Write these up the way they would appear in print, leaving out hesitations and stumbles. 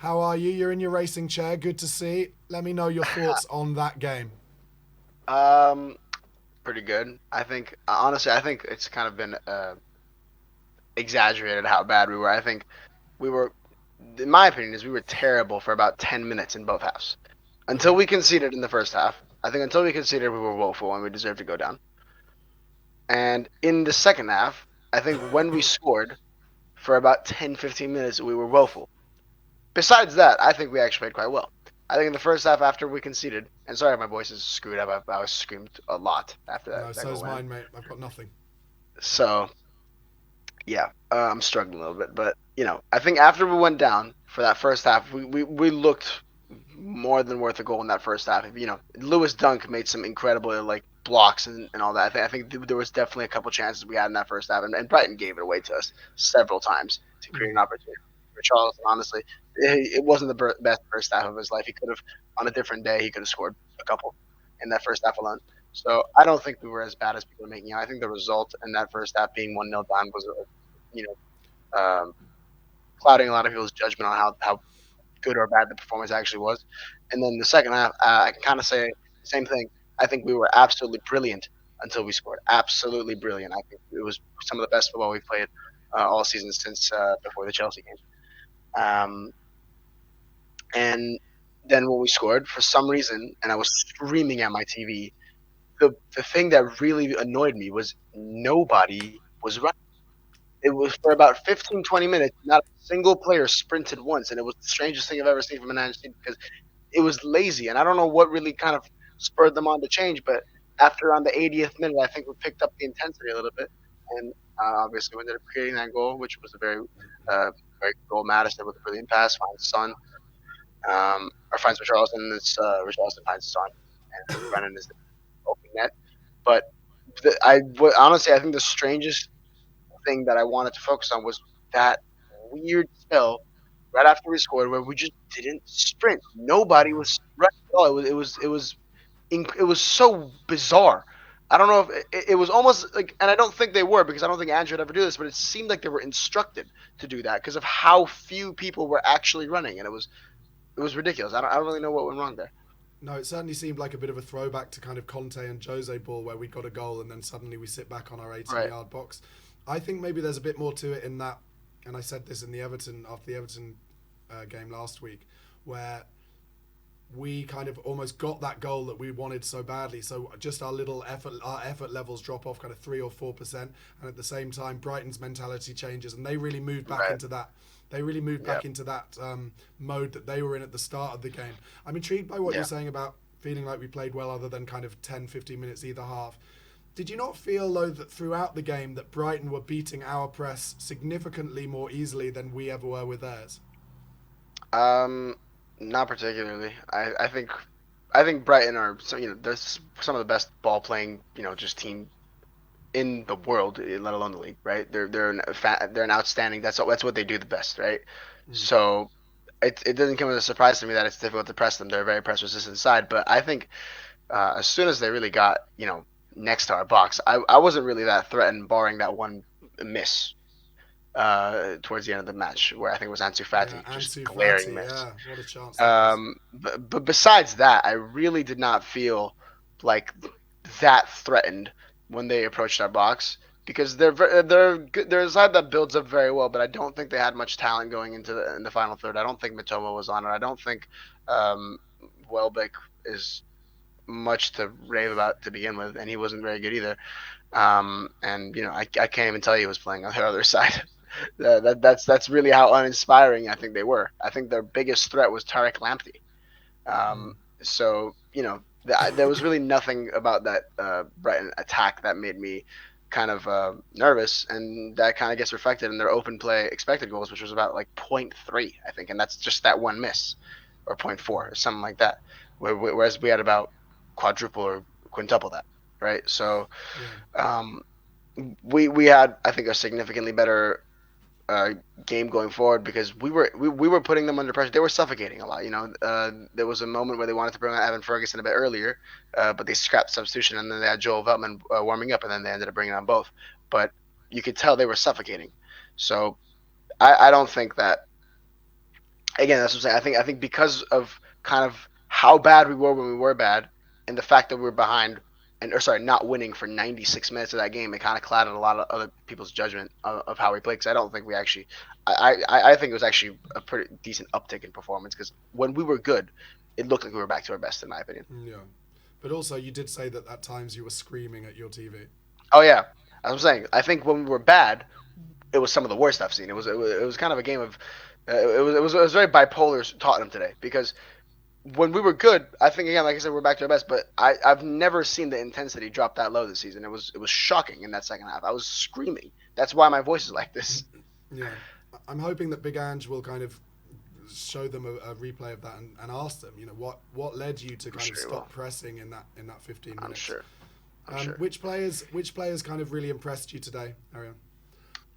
How are you? You're in your racing chair. Good to see. Let me know your thoughts on that game. Um, Pretty good. I think honestly, I think it's kind of been exaggerated how bad we were. I think we were, in my opinion, is we were terrible for about 10 minutes in both halves until Okay. we conceded in the first half. I think until we conceded, we were woeful and we deserved to go down. And in the second half, I think when we scored for about 10, 15 minutes, we were woeful. Besides that, I think we actually played quite well. I think in the first half after we conceded, and sorry if my voice is screwed up, I was screamed a lot after No, that so's goal went. mine, mate. I've got nothing. So yeah, I'm struggling a little bit, but I think after we went down for that first half, we looked more than worth a goal in that first half. Lewis Dunk made some incredible like blocks and all that. I think there was definitely a couple chances we had in that first half, and Brighton gave it away to us several times to create an Mm. opportunity for Charles. Honestly, it wasn't the best first half of his life. He could have, on a different day, he could have scored a couple in that first half alone. So I don't think we were as bad as people are making out. I think the result in that first half being 1-0 down was you clouding a lot of people's judgment on how good or bad the performance actually was. And then the second half, I can kind of say the same thing. I think we were absolutely brilliant until we scored. Absolutely brilliant. I think it was some of the best football we've played all season since before the Chelsea game. Um, and then when we scored, for some reason, and I was screaming at my TV, the thing that really annoyed me was nobody was running. It was for about 15, 20 minutes. Not a single player sprinted once, and it was the strangest thing I've ever seen from a United team because it was lazy. And I don't know what really kind of spurred them on to change, but after around the 80th minute, I think we picked up the intensity a little bit, and obviously we ended up creating that goal, which was a very good goal. Madison with a brilliant pass finds Son, or finds Richarlison, and Richarlison finds Son, and Brennan is the open net. But honestly, I think the strangest thing that I wanted to focus on was that weird spell right after we scored where we just didn't sprint. Nobody Yeah. was running at all. It was so bizarre. I don't know if it was almost like, and I don't think they were because I don't think Andrew would ever do this, but it seemed like they were instructed to do that because of how few people were actually running, and it was ridiculous. I don't really know what went wrong there. No, it certainly seemed like a bit of a throwback to kind of Conte and Jose ball where we got a goal and then suddenly we sit back on our 18 Right. yard box. I think maybe there's a bit more to it in that, and I said this in the Everton after the Everton game last week, where we kind of almost got that goal that we wanted so badly. So just our effort levels drop off kind of 3 or 4%, and at the same time, Brighton's mentality changes, and they really moved back Right. into that. They really moved Yeah. back into that mode that they were in at the start of the game. I'm intrigued by what you're Yeah. saying about feeling like we played well, other than kind of 10, 15 minutes either half. Did you not feel though that throughout the game that Brighton were beating our press significantly more easily than we ever were with theirs? Um, Not particularly. I think Brighton are they're some of the best ball playing just team in the world, let alone the league, right? They're an outstanding. That's what they do the best, right? Mm. So it doesn't come as a surprise to me that it's difficult to press them. They're a very press resistant side, but I think as soon as they really got next to our box, I wasn't really that threatened, barring that one miss towards the end of the match where I think it was Ansu Yeah, Fati, just Ansu glaring Fati. miss. Yeah, what a chance that was. But besides that, I really did not feel like that threatened when they approached our box because they're a side that builds up very well, but I don't think they had much talent going into in the final third. I don't think Matoma was on it. I don't think um, Welbeck is much to rave about to begin with, and he wasn't very good either. And I can't even tell you who was playing on the other side. That's really how uninspiring I think they were. I think their biggest threat was Tarek Lamptey. Mm. So there was really nothing about that Brighton attack that made me kind of nervous, and that kind of gets reflected in their open play expected goals, which was about like point 0.3, I think, and that's just that one miss, or point 0.4, or something like that. Whereas we had about quadruple or quintuple that, right? So Yeah. um, we had, I think, a significantly better uh, game going forward because we were putting them under pressure. They were suffocating a lot. There was a moment where they wanted to bring on Evan Ferguson a bit earlier, but they scrapped substitution and then they had Joel Veltman warming up, and then they ended up bringing on both. But you could tell they were suffocating. So I don't think that again, that's what I'm saying. I think because of kind of how bad we were when we were bad, and the fact that we were behind, and or sorry, not winning for 96 minutes of that game, it kind of clouded a lot of other people's judgment of how we played. Because I don't think we actually, I think it was actually a pretty decent uptick in performance. Because when we were good, it looked like we were back to our best, in my opinion. Yeah, but also you did say that at times you were screaming at your TV. Oh yeah, as I'm saying, I think when we were bad, it was some of the worst I've seen. It was kind of a game of, it was very bipolar Tottenham today because when we were good, I think again, like I said, we're back to our best. But I've never seen the intensity drop that low this season. It was shocking in that second half. I was screaming. That's why my voice is like this. Yeah, I'm hoping that Big Ange will kind of show them a replay of that and ask them, what led you to I'm kind of sure he will. stop pressing in that 15 I'm minutes. sure. I'm sure. Which players kind of really impressed you today, Arian?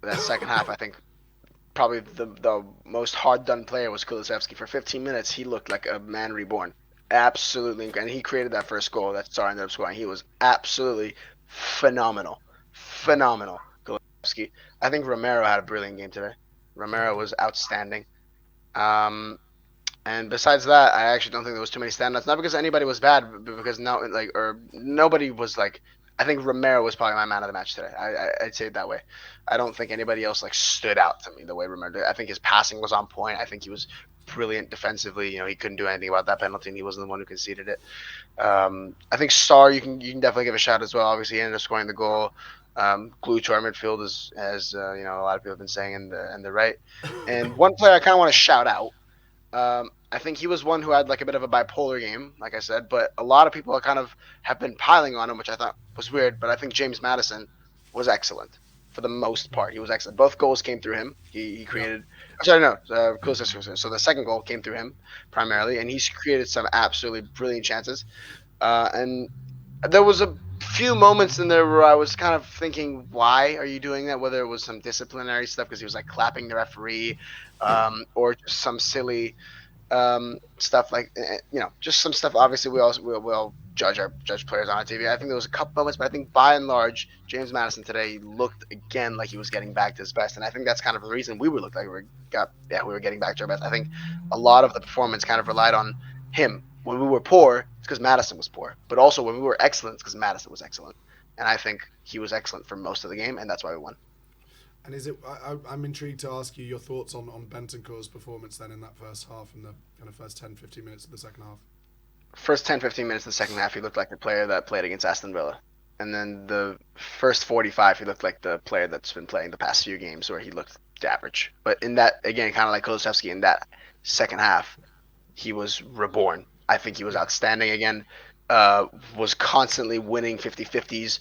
That second half, I think probably the most hard done player was Kulusevski. For 15 minutes, he looked like a man reborn. Absolutely, and he created that first goal that Star ended up scoring. He was absolutely phenomenal, phenomenal. Kulusevski. I think Romero had a brilliant game today. Yeah, I Romero do. was outstanding. Um, and besides that, I actually don't think there was too many standouts. Not because anybody was bad, but because nobody was like. I think Romero was probably my man of the match today. I'd say it that way. I don't think anybody else like stood out to me the way Romero did. I think his passing was on point. I think he was brilliant defensively. He couldn't do anything about that penalty, and he wasn't the one who conceded it. I think Star, you can definitely give a shout as well. Obviously, he ended up scoring the goal. Glue to our midfield, as a lot of people have been saying in the right. And one player I kind of want to shout out. I think he was one who had like a bit of a bipolar game, like I said, but a lot of people kind of have been piling on him, which I thought was weird. But I think James Madison was excellent for the most part. He was excellent. Both goals came through him. He Yeah. created. I'm sorry, no, so the second goal came through him primarily, and he's created some absolutely brilliant chances. And there was a few moments in there where I was kind of thinking, why are you doing that? Whether it was some disciplinary stuff because he was like clapping the referee, or just some silly stuff like just some stuff. Obviously, we all judge players on our TV. I think there was a couple moments, but I think by and large, James Madison today looked again like he was getting back to his best, and I think that's kind of the reason we were looked like we were getting back to our best. I think a lot of the performance kind of relied on him. When we were poor, it's because Madison was poor, but also when we were excellent, it's because Madison was excellent, and I think he was excellent for most of the game, and that's why we won. And I'm intrigued to ask you your thoughts on Bentoncourt's performance then in that first half and the kind of first 10, 15 minutes of the second half. First 10, 15 minutes of the second half, he looked like the player that played against Aston Villa. And then the first 45, he looked like the player that's been playing the past few games where he looked average. But in that, again, kind of like Kulusevski, in that second half, he was reborn. I think he was Yeah. outstanding again. Was constantly winning 50-50s.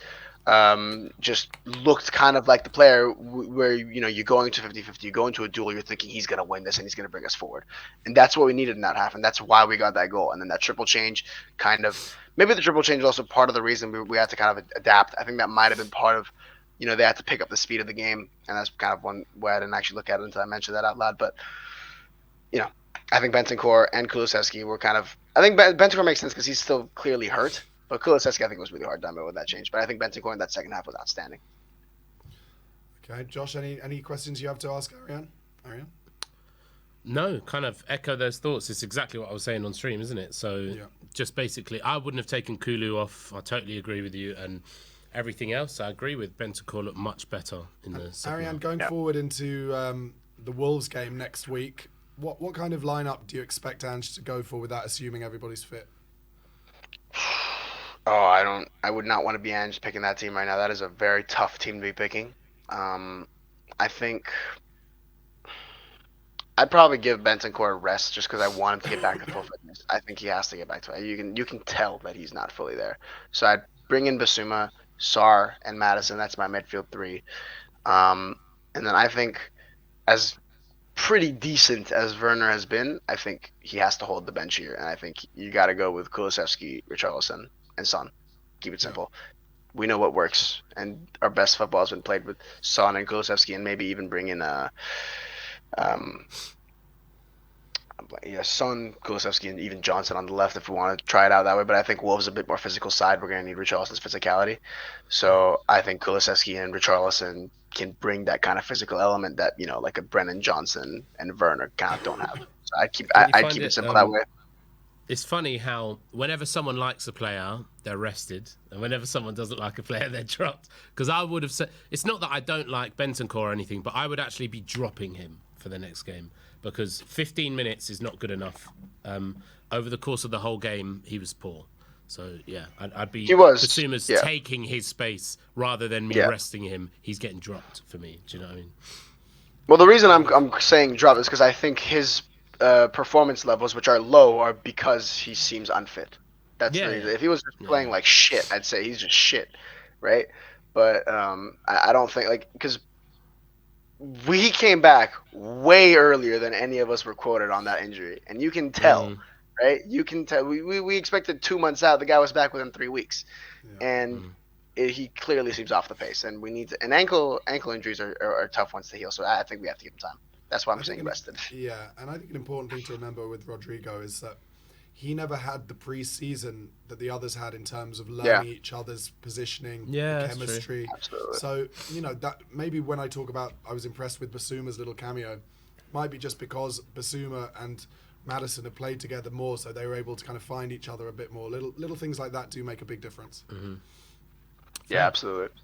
Just looked kind of like the player where you're going to 50-50, you go into a duel, you're thinking he's going to win this and he's going to bring us forward, and that's what we needed in that half, and that's why we got that goal. And then that triple change, kind of maybe the triple change is also part of the reason we had to kind of adapt. I think that might have been part of they had to pick up the speed of the game, and that's kind of one way I didn't actually look at it until I mentioned that out loud. But you know, I think Bentancur and Kulusevski were kind of. I think Bentancur makes sense because he's still clearly hurt, but Kulusevski I think was really hard done with that change. But I think Bentancur in that second half was outstanding. Okay, Josh, any questions you have to ask Arian? Arian? No, kind of echo those thoughts. It's exactly what I was saying on stream, isn't it? So Yeah. just basically, I wouldn't have taken Kulu off. I totally agree with you. And everything else, I agree with. Bentancur looked much better in the second Arian, half. going forward into the Wolves game next week, what kind of lineup do you expect Ange to go for with that, assuming everybody's fit? Oh, I don't. I would not want to be Ange picking that team right now. That is a very tough team to be picking. I think I'd probably give Bentancur a rest just because I want him to get back to full fitness. I think he has to get back to it. You can tell that he's not fully there. So I'd bring in Basuma, Sar, and Madison. That's my midfield three. Um, and then I think as pretty decent as Werner has been, I think he has to hold the bench here, and I think you got to go with Kulusevski, Richarlison, and Son. Keep it Yeah. simple. We know what works, and our best football has been played with Son and Kulusevski, and maybe even bring in um, Son, Kulusevski, and even Johnson on the left if we want to try it out that way. But I think Wolves a bit more physical side. We're going to need Richarlison's physicality. Yeah. So I think Kulusevski and Richarlison can bring that kind of physical element that like a Brennan Johnson and Werner kind of don't have. So Don't you I'd find keep it it, simple that way. It's funny how whenever someone likes a player, they're rested, and whenever someone doesn't like a player, they're dropped. Because I would have said, it's not that I don't like Bentancur or anything, but I would actually be dropping him for the next game because 15 minutes is not good enough. Over the course of the whole game, he was poor. So yeah, I'd be. He was. Basuma's Yeah. taking his space rather than me Yeah. resting him. He's getting dropped for me. Do you know what I mean? Well, the reason I'm saying drop is because I think his performance levels, which are low, are because he seems unfit. That's Yeah, the reason. yeah. If he was just playing like shit, I'd say he's just shit, right? But I don't think because we came back way earlier than any of us were quoted on that injury, and you can tell, right? You can tell. We expected 2 months out. The guy was back within 3 weeks, and he clearly seems off the pace. And we need to. And ankle injuries are tough ones to heal. So I think we have to give him time. That's why I'm saying rested. Yeah, and I think an important thing to remember with Rodrigo is that he never had the pre-season that the others had in terms of learning each other's positioning, chemistry. Absolutely. So, that maybe when I talk about I was impressed with Basuma's little cameo, might be just because Basuma and Maddison have played together more, so they were able to kind of find each other a bit more. Little things like that do make a big difference. Yeah, absolutely.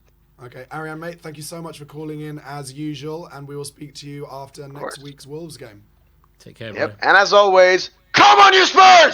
Okay, Arian, mate, thank you so much for calling in as usual, and we will speak to you after next week's Wolves game. Take care, bro. Yep. And as always, come on, you Spurs!